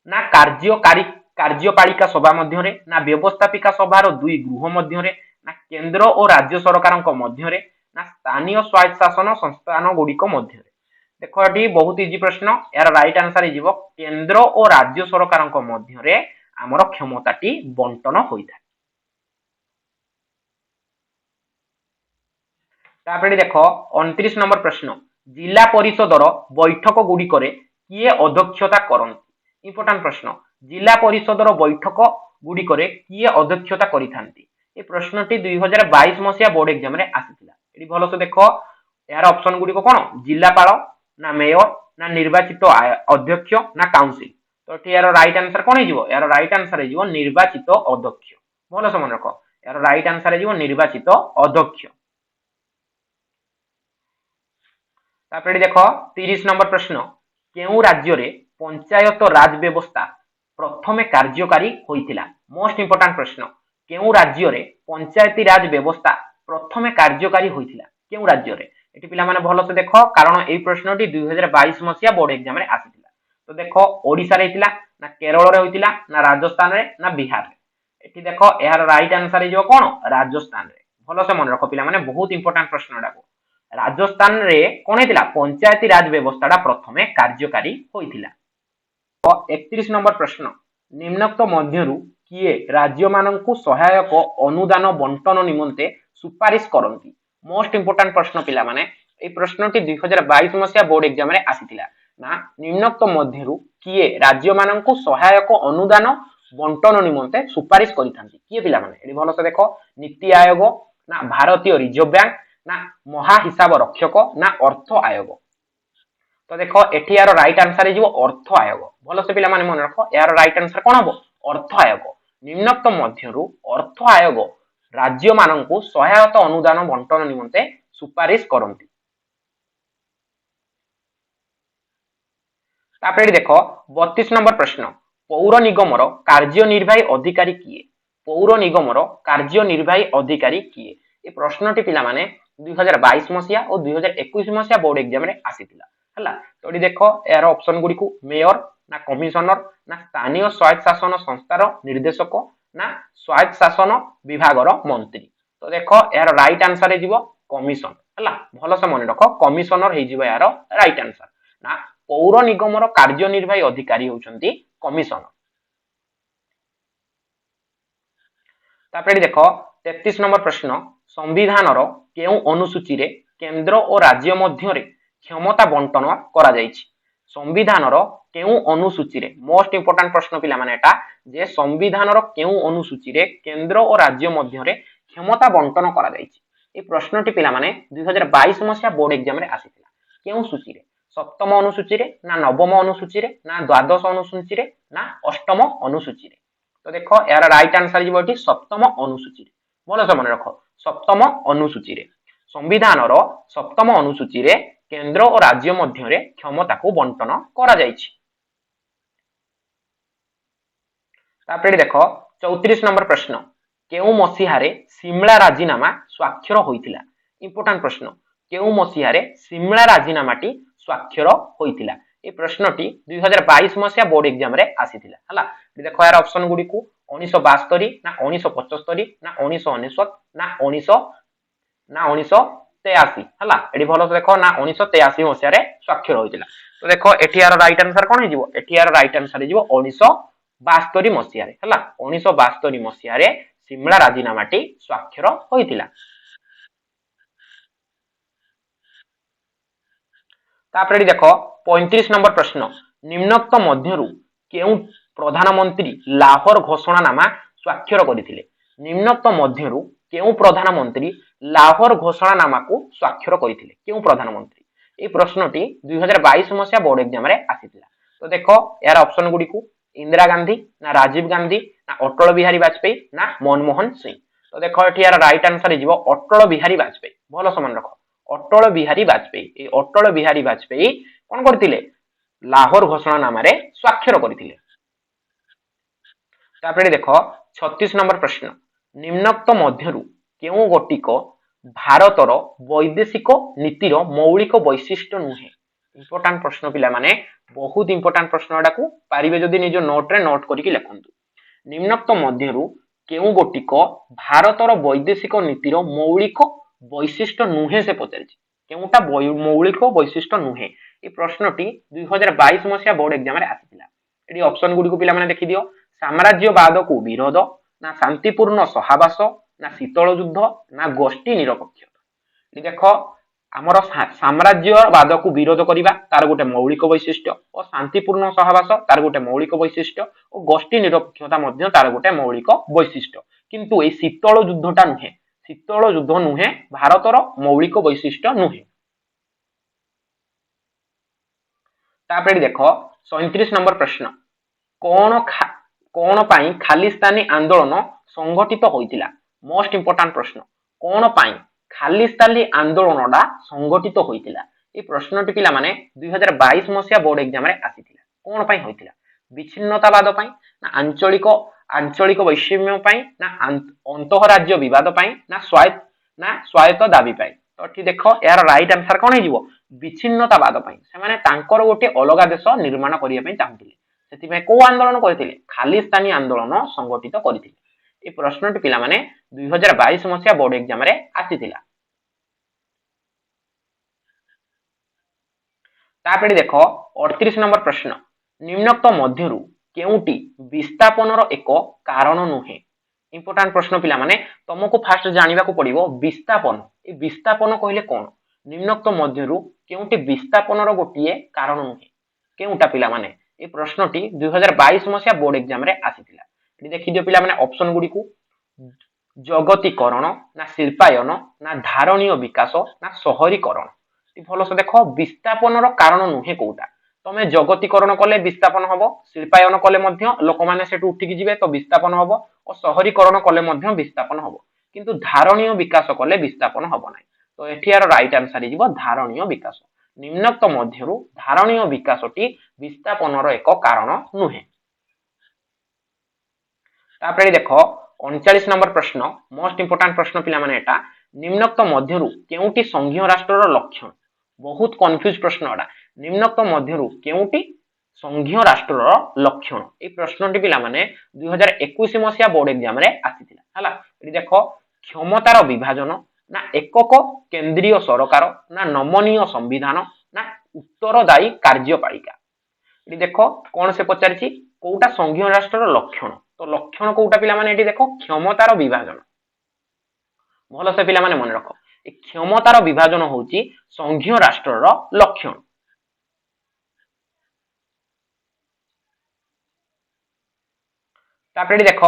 ना कार्यपालिका सभा मध्य रे ना व्यवस्थापिका सभा रो दुई गृह मध्य रे ना केंद्र और राज्य सरकारक मध्य रे ना स्थानीय स्वायत्त शासन संस्थान गुडी को मध्य रे देखो एटी बहुत इजी प्रश्न यार राइट आंसर हिजो केंद्र और राज्य सरकारक मध्य रे हमरो क्षमताटी बंटन होइथाय तापरे देखो 29 नंबर प्रश्न जिला परिषदर बैठक गुडी करे किए अध्यक्षता करंती इंपोर्टेंट प्रश्न जिला परिषदर बैठक गुडी करे किए अध्यक्षता करिथांती ए प्रश्नटी 2022 मसिया बोर्ड एग्जाम रे आसिथिला एडी भलो से देखो यार ऑप्शन गुडी को कोन जिलापाल ना मेयर ना निर्वाचित अध्यक्ष ना काउंसिल तो एठी यार राइट आंसर कोन हिजो यार राइट आंसर हिजो निर्वाचित अध्यक्ष भलो से मन रखो यार राइट आंसर हिजो निर्वाचित अध्यक्ष तापरे देखो 30 नंबर प्रश्न केउ राज्य रे पंचायत राज व्यवस्था प्रथमे कार्यकारी होइतिला मोस्ट इंपोर्टेंट प्रश्न केउ राज्य रे पंचायती राज व्यवस्था प्रथमे कार्यकारी होइतिला केउ राज्य रे एटी पिला माने भलो से देखो कारण एई प्रश्नटी 2022 मसिया बोर्ड एग्जाम रे आसितिला तो देखो ओडिसा रे हितिला ना केरल रे होइतिला ना राजस्थान रे ना बिहार रे एटी देखो एहार राइट आंसर हिजो कोन राजस्थान रे भलो से मन रखो पिला माने बहुत इंपोर्टेंट प्रश्न डाको राजस्थान रे कोन हेतिला पंचायती राज व्यवस्थाटा प्रथमे कार्यकारी होइतिला 31 नंबर प्रश्न निम्नोक्त मध्यरु किए राज्य माननकु सहायक अनुदान बंटन निमंते सुपारिश करंती मोस्ट इंपोर्टेंट प्रश्न पिला माने ए प्रश्नटी 2022 मसिया बोर्ड एग्जाम रे आसितिला ना निम्नोक्त मध्यरु किए राज्य माननकु सहायक अनुदान बंटन निमंते सुपारिश करिथांती किए पिला माने एडी भलो से देखो नीति आयोग ना भारतीय रिजर्व बैंक ना महाहिसाब रक्षक ना अर्थ आयोग तो देखो एठी यार राइट आंसर हो अर्थ आयोग भल से पिला मन रख यार राइट आंसर कौन हम अर्थ आयोग निम्नोक्त मध्यरु अर्थ आयोग राज्य मानकु सहायता अनुदान बंटन निमंते सुपारिश करती देख 32 नंबर प्रश्न पौर निगमर कार्यनिर्वाही अधिकारी किए पौर निगमर कार्यनिर्वाही अधिकारी किए ये प्रश्नटी पिला माने 2022 मसिया और 2021 मसिया बोर्ड एग्जाम रे आसीतिला हला तो एठी देखो यार ऑप्शन गुडी को मेयर ना कमिशनर ना स्थानीय स्वायत्त शासन संस्थार निर्देशक ना स्वायत्त शासन विभागर मंत्री तो देखो यार राइट आंसर हे जीवो कमिशन हला भलो से मन रखो कमिशनर हे जीवो यार राइट आंसर ना पौर निगमर कार्यनिर्वाही अधिकारी होउचंती कमिशनर तापर देख 33 नंबर प्रश्न संविधानर केउ अनुसूची रे केंद्र और राज्य मध्य रे क्षमता बंटन करा जायछि संविधानर केउ अनुसूची रे मोस्ट इंपोर्टेंट प्रश्न पिला माने एटा जे संविधानर केउ अनुसूची रे केंद्र और राज्य मध्य रे क्षमता बंटन करा जायछि ए प्रश्नटी पिला माने 2022 मसिया बोर्ड एग्जाम रे आसीतिला केउ सूची रे सप्तम अनुसूची रे ना नवम अनुसूची रे ना द्वादश अनुसूची रे ना अष्टम अनुसूची रे तो देखो यार राइट आंसर जीवो एठी सप्तम अनुसूची रे भलो से मन रखो सप्तम अनुसूची रे संविधानर सप्तम अनुसूची रे केंद्र और राज्य मध्य रे क्षमता को बंटन करा जायछि तापर देखो 34 नंबर प्रश्न केउ मसिहारे सिमला राजीनामा स्वाक्षर होइतिला इंपोर्टेंट प्रश्न केउ मसिहारे सिमला राजीनामाटी स्वाक्षर होइतिला ए प्रश्नटी 2022 मसिया बोर्ड एग्जाम रे आसीतिला हला देखो यार ऑप्शन गुडी को 1972 ना 1975 ना 1999 ना 1983 हला एडी भलो से देखो ना 1983 मसिया रे स्वाक्षर होइतिला तो देखो एठी यार राइट आंसर कोन हे जीवो एठी यार राइट आंसर हे जीवो 1972 मसिया रे हला 1972 मसिया रे सिमला राजीनामाटी स्वाक्षर होइतिला तापर देखो 35 नंबर प्रश्न निम्नोक्त मध्यरु केउ प्रधानमंत्री लाहौर घोषणानामा स्वाक्षर करथिले निम्नोक्त मध्यरु केउ प्रधानमंत्री लाहौर घोषणानामा को स्वाक्षर करथिले केउ प्रधानमंत्री ए प्रश्नटी 2022 मसिया बोर्ड एग्जाम रे आसीतिला तो देखो यार ऑप्शन गुडी को इंदिरा गांधी ना राजीव गांधी ना अटल बिहारी वाजपेयी ना मनमोहन सिंह तो देखो एठी यार राइट आंसर हे जीवो अटल बिहारी वाजपेयी भलो समान रखो अटल बिहारी वाजपेयी ए अटल बिहारी वाजपेयी कोन करथिले लाहौर घोषणानामा रे स्वाक्षर करथिले तापर देखो 36 नंबर प्रश्न निम्नोक्त मध्यरु केउ गोटिक भारतर वैदेशिक नीतिर मौलिक वैशिष्ट्य नुहे इंपोर्टेंट प्रश्न पिला माने बहुत इंपोर्टेंट प्रश्न एडा को पारिबे जदी निजो नोट रे नोट करिकि लेखंतु निम्नोक्त मध्यरु केउ गोटिक भारतर वैदेशिक नीतिर मौलिक वैशिष्ट्य नुहे से पचारिछि केउटा मौलिक वैशिष्ट्य नुहे ए प्रश्नटी 2022 मसिया बोर्ड एग्जाम रे आसीतिला एडी ऑप्शन गुडी को पिला माने देखि दियो साम्राज्यवाद को विरोध ना शांतिपूर्ण सहवास ना शीतल युद्ध ना गोष्ठी निरपेक्षता देखो आमर साम्राज्यवाद को विरोध करिबा तार गोटे मौलिक वैशिष्ट्य और शांतिपूर्ण सहवास तार गोटे मौलिक वैशिष्ट्य और गोष्ठी निरपेक्षता मध्य तार गोटे मौलिक वैशिष्ट्य किंतु ए शीतल युद्धटा नुहे शीतल युद्ध नुहे भारतर मौलिक वैशिष्ट्य नुहे तापर देखो 37 नंबर प्रश्न कोन पाई खालिस्तानी आंदोलन संगठित होइतिला मोस्ट इंपोर्टेंट प्रश्न कोन पाई खालिस्तानी आंदोलनडा संगठित होइतिला ए प्रश्नटी पिला माने 2022 मसिया बोर्ड एग्जाम रे आसीतिला कोन पाई होइतिला विच्छिन्नतावाद पाई ना आंचलिक वैषम्य पाई ना अंतःराज्य विवाद पाई ना स्वायत्त दाबी पाई तो एठी देखो यार राइट आंसर कोन हे जीवो विच्छिन्नतावाद पाई से माने तांकर गोटे अलगा देश निर्माण करिया पाई चाहुतिले सेति में को आंदोलन करथिले खालिस्तानी आंदोलन संगठित करथिले ए प्रश्नटी पिला माने 2022 मसिया बोर्ड एग्जाम रे आसीतिला तापर देखो 38 नंबर प्रश्न निम्नोक्त मध्यरु केउटी विस्थापनर एक कारण नुहे इंपोर्टेंट प्रश्न पिला माने तुमको फास्ट जानिबा को पड़िबो विस्थापन ए विस्थापन कहिले कोन निम्नोक्त मध्यरु केउटी विस्थापनर गोटिए कारण नुहे केउटा पिला माने ए प्रश्नटी 2022 मसिया बोर्ड एग्जाम रे आसीतिला एठी देखि दियो पिला माने ऑप्शन गुडी को जगतीकरण ना शिल्पायन ना धारणीय विकास ना शहरीकरण भलसे देख विस्थापन कारण नुहे कोटा तमे जगतीकरण कले विस्थापन हम शिल्पायन कले लोक मैंने उठिकी जी तो विस्थापन हम और शहरीकरण कले विस्थापन हम किंतु धारणीय विकास कले विस्थापन हम ना तो एठार राइट आंसर हो धारणीय विकास निम्नोक्त मध्य धारणीय विकासटी विस्थापन एक कारण नुहे देख 39 नंबर प्रश्न मोस्ट इंपोर्टेंट प्रश्न पिला माने एटा निम्नोक्त मध्यरु केउटी संघीय राष्ट्रर लक्षण बहुत कंफ्यूज प्रश्न एटा निम्नोक्त मध्यरु केउटी संघीय राष्ट्रर लक्षण ए प्रश्नटी पिला माने 2021 मसिया बोर्ड एग्जाम रे आसीथिला हला एटी देखो क्षमतार विभाजन ना एकक केंद्रीय सरकार ना नमनीय संविधान ना उत्तरदायी कार्यपालिका एटी देखो कोन से पचारिछि कोउटा संघीय राष्ट्रर लक्षण तो लक्षण कोउटा पिला माने एटी देखो क्षमतार विभाजन भल से पिला माने मन रख क्षमतार विभाजन होउची संघीय राष्ट्रर लक्षण तापरे देख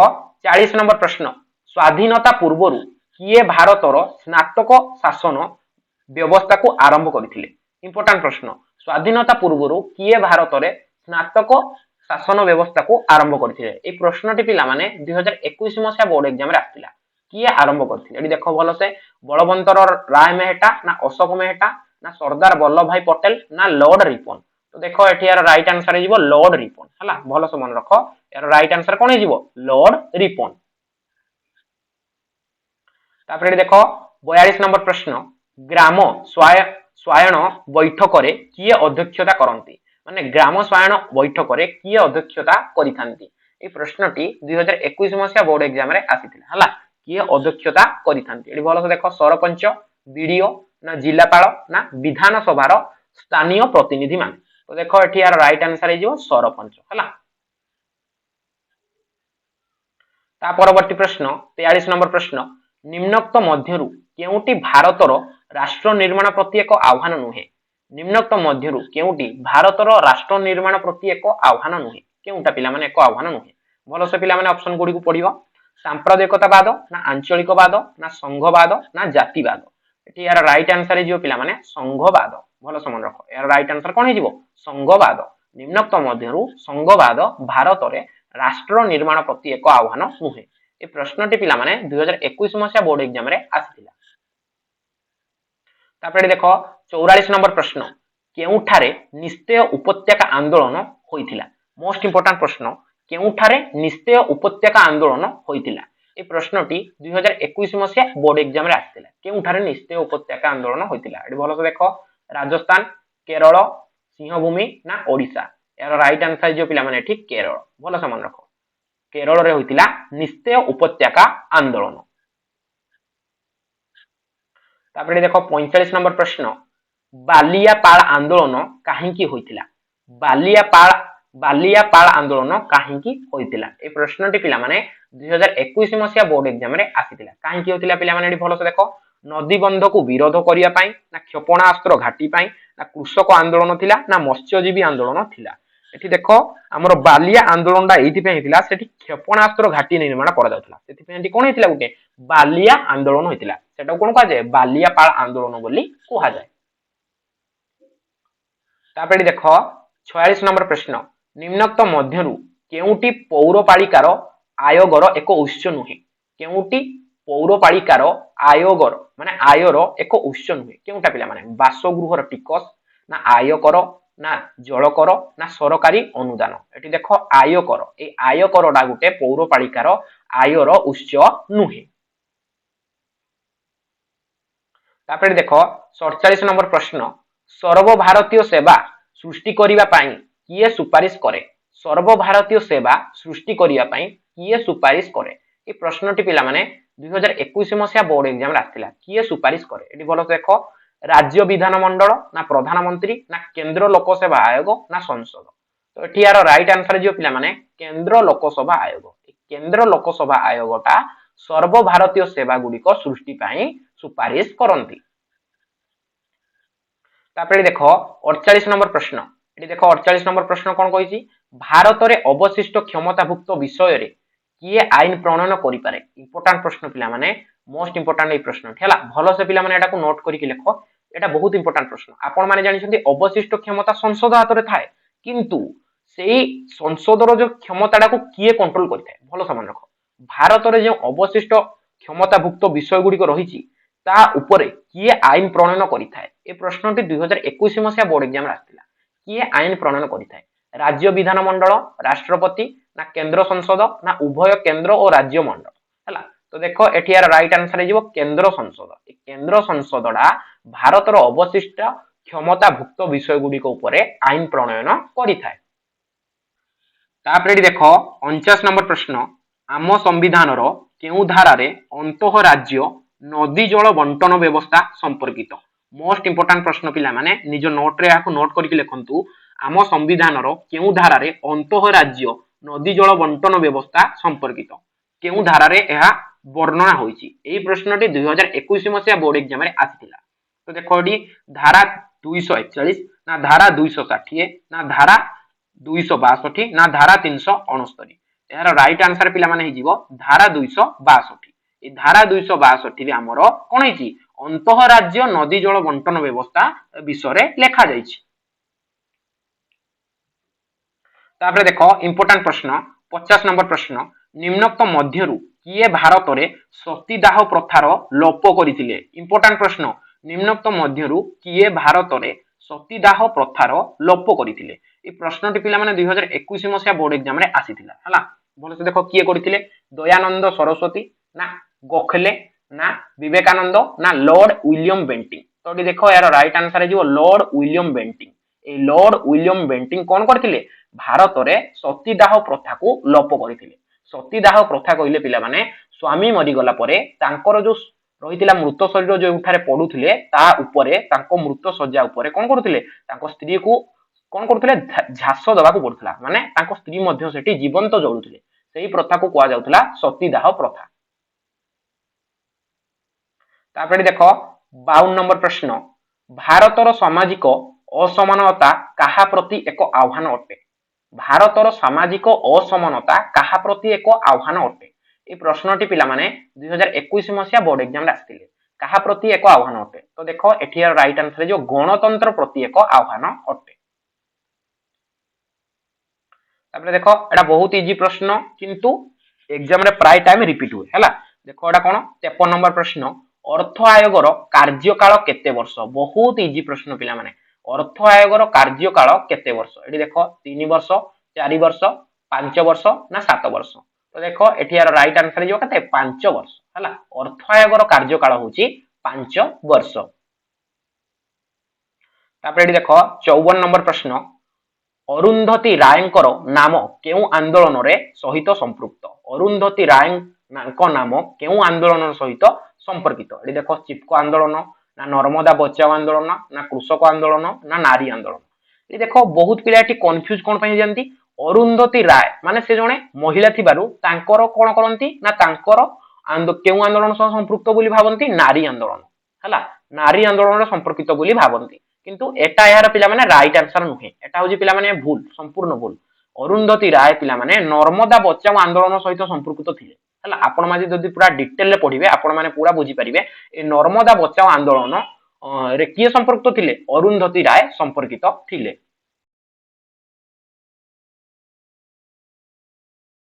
40 नंबर प्रश्न स्वाधीनता पूर्व किए भारतर स्नातक शासन व्यवस्था को आरंभ करथिले इंपोर्टेंट प्रश्न स्वाधीनता पूर्व किए भारत रे स्नातक शासन व्यवस्था को आरंभ करथिले ए प्रश्नटी पिला माने 2021 मसिया बोर्ड एग्जाम रे आथिला किए आरंभ करथिले एटी देखो भलो से बलवंतर राय मेहटा ना अशोक मेहटा ना सरदार वल्लभ भाई पटेल ना लॉर्ड रिपन तो देखो एठी यार राइट आंसर हे जिवो लॉर्ड रिपन हला भलो से मन रखो यार राइट आंसर कोन हे जिवो लॉर्ड रिपन तापरे देखो 42 नंबर प्रश्न ग्राम स्वायन बैठक रे किए अध्यक्षता करंती माने ग्राम स्वायन बैठक रे किए अध्यक्षता करिथांती ए प्रश्नटी 2021 मसिया बोर्ड एग्जाम रे आसीथिला हला किए अध्यक्षता करिथांती एटी भलो से देखो सरपंच बीडीओ ना जिलापाल ना विधान सभार स्थानीय प्रतिनिधि मान तो देखो एठी यार राइट आंसर हे जो सरपंच हला ता परवर्ती प्रश्न 43 नंबर प्रश्न निम्नोक्त मध्यरु केउटी भारतर राष्ट्र निर्माण प्रति एक आह्वान नुहे निम्नोक्त मध्यरु केउटी भारतर राष्ट्र निर्माण प्रति एक आह्वान नुहे केउटा पिला माने एक आह्वान नुहे भलो से पिला माने ऑप्शन गुडी को पढिबो सांप्रदायिकतावाद ना आंचलिकवाद ना संघवाद ना जातिवाद एठी यार राइट आंसर हे जिवो पिला माने संघवाद भलो से मन रखो यार राइट आंसर कोन हे जिवो संघवाद निम्नोक्त मध्यरु संघवाद भारत रे राष्ट्र निर्माण प्रति एक आह्वान नुहे ए प्रश्नटी पिला माने 2021 मसिया बोर्ड एग्जाम रे आसीथिला तापरे देखो 44 नंबर प्रश्न केउठारे निश्चय उपत्यका आंदोलन होइथिला मोस्ट इंपोर्टेंट प्रश्न केउठारे निश्चय उपत्यका आंदोलन होइथिला ए प्रश्नटी 2021 मसिया बोर्ड एग्जाम रे आसीथिला केउठारे निश्चय उपत्यका आंदोलन होइथिला एडी भलो से देखो राजस्थान केरल सिंहभूमि ना ओडिशा यार राइट आंसर जो पिला माने ठीक केरल भलो से मन रखो केरल रे होइतिला निश्चय उपत्यका आंदोलन तापरे देखो 45 नंबर प्रश्न बालियापाल आंदोलन काहेकि होइतिला बालियापाल आंदोलन काहेकि होइतिला ए प्रश्नटी पिला माने 2021 मसिया बोर्ड एग्जाम रे आसीतिला काहेकि होइतिला पिला माने भलो से देखो नदी बंध को विरोध करिया पई ना क्षेपणास्त्र घाटी पई ना कृषक आंदोलन थिला ना मत्स्यजीवी आंदोलन थिला एठी देखो हमर बालिया आंदोलनटा एथि पे हेतिला सेठी क्षेपणास्त्र घाटी निर्माण करा जाउतला सेथि पे एठी कोन हेतिला गुटे बालिया आंदोलन होइतिला सेटा कोन कहा जाय बालियापाल आंदोलन बोली कहा जाय तापरे देखो 46 नंबर प्रश्न निम्नोक्त मध्यरु केउटी पौरपालिकार आयोगर एक उच्च नुहे केउटी पौरपालिकार आयोगर माने आयर एक उच्च नुहे केउटा पिला माने बासगृहर टिकस ना आयकर ना जलकर ना सरकारी अनुदान एटी देखो आयकर ए आयकरडा गुटे पौरपालिकार आयर उच्च नुहे तापरे देखो 47 नंबर प्रश्न सर्वभारतीय सेवा सृष्टि करिवा पई किए सुपारिश करे सर्वभारतीय सेवा सृष्टि करिवा पई किए सुपारिश करे ए प्रश्नटी पिला माने 2021 मसिया बोर्ड एग्जाम रे आथिला किए सुपारिश करे एटी बोलो देखो राज्य विधान मंडल ना प्रधानमंत्री ना केंद्र लोकसेवा आयोग ना संसद तो एठी यार राइट आंसर जो पिला माने केंद्र लोकसेवा आयोग केंद्र लोकसेवा आयोगटा सर्वभारतीय सेवा गुडी को सृष्टि पई सुपारिश करंती तापरे देखो 48 नंबर प्रश्न एटी देखो 48 नंबर प्रश्न कोन कहिछि भारत रे अवशिष्ट क्षमताभुक्त विषय रे किए आईन प्रणयन करि पारे इंपोर्टेंट प्रश्न पिला माने मोस्ट इंपोर्टेंट ए प्रश्न ठेला भलो से पिला माने एटा को नोट करिकि लेखो एटा बहुत इंपोर्टेंट प्रश्न आपण माने जानिछन्ती अवशिष्ट क्षमता संसद हातरे थाए किंतु सेही संसदर जो क्षमताटा को किए कंट्रोल करिथाय भलो समान रख भारत रे जो अवशिष्ट क्षमताभुक्त विषय गुडी रही ता उपरे किए आईन प्रणयन करिथाय ए प्रश्नटी 2021 मसिया बोर्ड एग्जाम रे आस्थिला किए आईन प्रणयन करिथाय राज्य विधानमंडल राष्ट्रपति ना केंद्र संसद ना उभय केंद्र और राज्य मंडल हला तो देखो एठी यार राइट आंसर हे केंद्र संसद ए केंद्र संसदडा भारतर अवशिष्ट क्षमताभुक्त विषय गुडी उपरे आईन प्रणयन करिथाय तापरे देखो 49 नंबर प्रश्न आम संविधान केउ धारारे अंतः राज्य नदी जल बंटन व्यवस्था संपर्कित मोस्ट इंपोर्टेंट प्रश्न पिला माने निज नोट रे याको नोट करके लिखंतु आम संविधान केउ धारारे अंतः राज्य नदी जल बंटन व्यवस्था संपर्कित केउ धारारे एहा वर्णना होईची एई प्रश्नटी 2021 मसिया बोर्ड एग्जाम रे आसीथिला तो देखो एडी धारा 241 ना धारा 260 ना धारा 262 ना धारा 369 यार राइट आंसर पिला माने हिजिवो धारा 262 ए धारा 262 रे हमर कोन हिची अंतः राज्य नदी जल बंटन व्यवस्था विषय रे लेखा जाईची तापरे देखो इंपोर्टेंट प्रश्न 50 नंबर प्रश्न निम्नोक्त मध्यरु किए भारत रे सतीदाह प्रथार लोप करिथिले इंपोर्टेंट प्रश्न निम्नोक्त मध्यरु किए भारत रे सतीदाह प्रथार लोप करिथिले ए प्रश्नटी पिला माने 2021 मसिया बोर्ड एग्जाम रे आसीथिला हला भलो से देखो किए करिथिले दयानंद सरस्वती ना गोखले ना विवेकानंद ना लॉर्ड विलियम बेंटिंग तो एटी देखो यार राइट आंसर हे लॉर्ड विलियम बेंटिंग ए लॉर्ड विलियम बेंटिंग कोन करथिले भारत रे सतीदाह प्रथा को लोप करथिले सतीदाह प्रथा कहिले पिला माने स्वामी मरि गला परे तांकर जो रहितिला मृत शरीर जो उठारे पडुथिले ता उपरे तांको मृत सज्जा उपरे कोन करथिले तांको स्त्री को कोन करथिले झास दबा को पडथला माने तांको स्त्री मध्य सेठी जीवंत जळुथिले सेही प्रथा को कुआ जाउथला सतीदाह प्रथा तापरे देखो 52 नंबर प्रश्न भारतर सामाजिक असमानता काहा प्रति एक आह्वान अटे भारतर सामाजिक असमानता काहा प्रति एक आह्वान अटे ए प्रश्नटी पिला माने 2021 मसिया बोर्ड एग्जाम रे आस्थिले काहा प्रति एक आह्वान अटे तो देखो एठी राइट आंसर जो गणतंत्र प्रति एक आह्वान अटे तापरे देखो एटा बहुत इजी प्रश्न किंतु एग्जाम रे प्राय टाइम रिपीट हुए हला देखो एटा कोन 53 नंबर प्रश्न अर्थ आयोगर कार्यकाल केते वर्ष बहुत इजी प्रश्न पिला माने अर्थ आयोगर कार्यकाल केते वर्ष एठी देखो 3 वर्ष 4 वर्ष 5 वर्ष ना 7 वर्ष तो देखो एठी यार राइट आंसर जो कते 5 वर्ष हला अर्थ आयोगर कार्यकाल होची 5 वर्ष तापर एठी देखो 54 नंबर प्रश्न अरुंधति रायंकर नाम केउ आंदोलन रे सहित संपृक्त अरुंधति रायंकर नाम केउ आंदोलन सहित संपर्कित एठी देखो चिपको आंदोलन ना नर्मदा बचाओ आंदोलन ना कृषक आंदोलन ना नारी आंदोलन ये देखो बहुत पिला एठी कंफ्यूज कोन पई जानती अरुंधति राय माने से जणे महिला थिबारु तांकर कोन करंती ना तांकर केउ आंदोलन सह संपृक्त बोली भाबंती नारी आंदोलन हला नारी आंदोलन संपर्कित बोली भाबंती किंतु एटा यार पिला माने राइट आंसर नुहे एटा होजी पिला माने भूल संपूर्ण भूल अरुंधति राय पिला माने नर्मदा बचाओ आंदोलन सहित संपर्कित थिले हला आपण माने जदी पूरा डिटेल ले पढिबे आपण माने पूरा बुझी परिबे ए नर्मदा बचाओ आंदोलन रे किए संपर्कित थिले अरुंधति राय संपर्कित थिले